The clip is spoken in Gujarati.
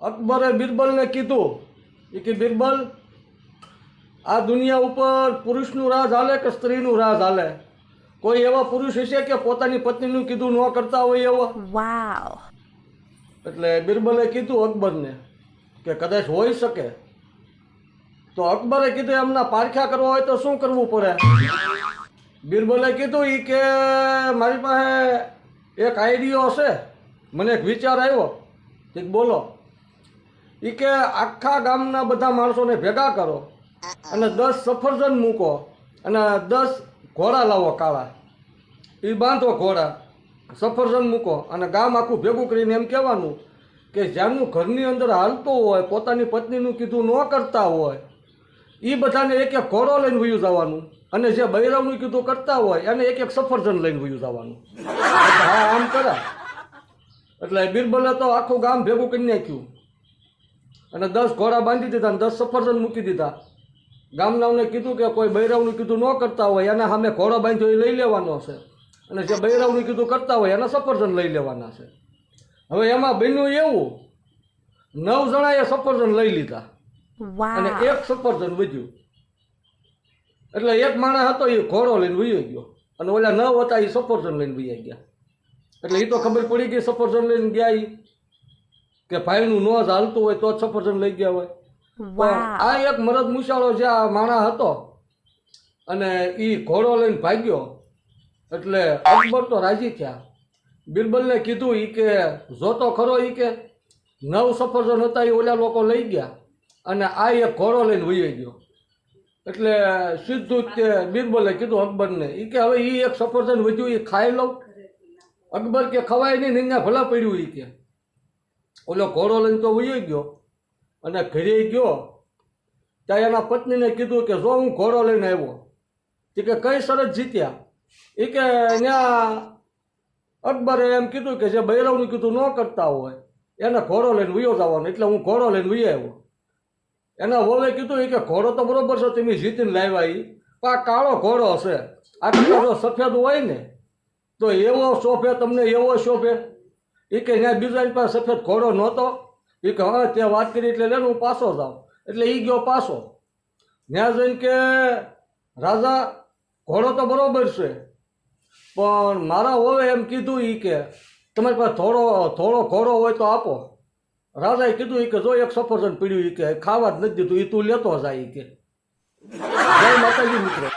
અકબરે બિરબલને કીધું કે બિરબલ, આ દુનિયા ઉપર પુરુષનું રાજ હાલે કે સ્ત્રીનું રાજ હાલે? કોઈ એવા પુરુષ હશે કે પોતાની પત્નીનું કીધું ન કરતા હોય એવો? વાવ. એટલે બિરબલે કીધું અકબરને કે કદાચ હોઈ શકે. તો અકબરે કીધું એમના પારખ્યા કરવા હોય તો શું કરવું પડે? બિરબલે કીધું કે મારી પાસે એક આઈડિયો હશે, મને એક વિચાર આવ્યો. ઠીક, બોલો. કે આખા ગામના બધા માણસોને ભેગા કરો અને 10 સફરજન મૂકો અને 10 ઘોડા લાવો કાળા. એ બાંધો ઘોડા, સફરજન મૂકો અને ગામ આખું ભેગું કરીને એમ કહેવાનું કે જ્યાંનું ઘરની અંદર હાલતું હોય, પોતાની પત્નીનું કીધું ન કરતા હોય, એ બધાને એક એક ઘોડો લઈને વયું જવાનું અને જે બૈરાવનું કીધું કરતા હોય એને એક એક સફરજન લઈને વયું જવાનું. હા, આમ કરા. એટલે બિરબલે તો આખું ગામ ભેગું કરી નાખ્યું અને 10 ઘોડા બાંધી દીધા અને 10 સફરજન મૂકી દીધા. ગામનાઓને કીધું કે કોઈ બૈરાવનું કીધું ન કરતા હોય એના સામે ઘોડો બાંધ્યો એ લઈ લેવાનો છે અને જે બૈરાવનું કીધું કરતા હોય એના સફરજન લઈ લેવાના છે. હવે એમાં બન્યું એવું, 9 જણાએ સફરજન લઈ લીધા અને એક સફરજન વધ્યું. એટલે એક માણસ હતો એ ઘોડો લઈને વયો ગયો અને ઓલા 9 હતા એ સફરજન લઈને વયા ગયા. એટલે એ તો ખબર પડી ગઈ સફરજન લઈને ગયા ઈ કે ભાઈનું નો જ હાલતું હોય તો જ સફરજન લઈ ગયા હોય. પણ આ એક મરદ મુશાળો જે આ માણસ હતો અને એ ઘોડો લઈને ભાગ્યો. એટલે અકબર તો રાજી થયા. બિરબલને કીધું કે જોતો ખરો કે 9 સફરજન હતા એ ઓલા લોકો લઈ ગયા અને આ એક ઘોડો લઈને વયો ગયો. એટલે સીધું જ તે બિરબલે કીધું અકબરને કે હવે એ એક સફરજન વધ્યું એ ખાઈ લઉં. અકબર કે ખવાય નહીં, નિંદા ભલા પડ્યું. કે ઓલો ઘોડો લઈને તો વયો ગયો અને ઘરે ગયો ત્યાં એના પત્નીને કીધું કે જો હું ઘોડો લઈને આવ્યો. કે કઈ શરત જીત્યા? કે ત્યાં અકબરે એમ કીધું કે જે બૈરવનું કીધું ન કરતા હોય એને ઘોડો લઈને વયો જવાનો, એટલે હું ઘોડો લઈને વયો આવ્યો. એના વોવે કીધું કે ઘોડો તો બરોબર છે તમે જીતીને લાવ્યા, પણ આ કાળો ઘોડો હશે, આ જો સફેદ હોય ને તો એવો શોભે તમને, એવો શોભે. કે ત્યાં બીજા પાસે સફેદ ઘોડો નહોતો. કે હા ત્યાં વાત કરી એટલે લેને હું પાછો જાઉં. એટલે એ ગયો પાછો. ત્યાં જઈને કે રાજા, ઘોડો તો બરોબર છે પણ મારા હોવે એમ કીધું કે તમારી પાસે થોડો ઘોડો હોય તો આપો. રાજાએ કીધું કે જો એક સફરજન પીડ્યું કે ખાવા જ નથી દીધું, એ તું લેતો જાય. કે જય માતાજી મિત્રો.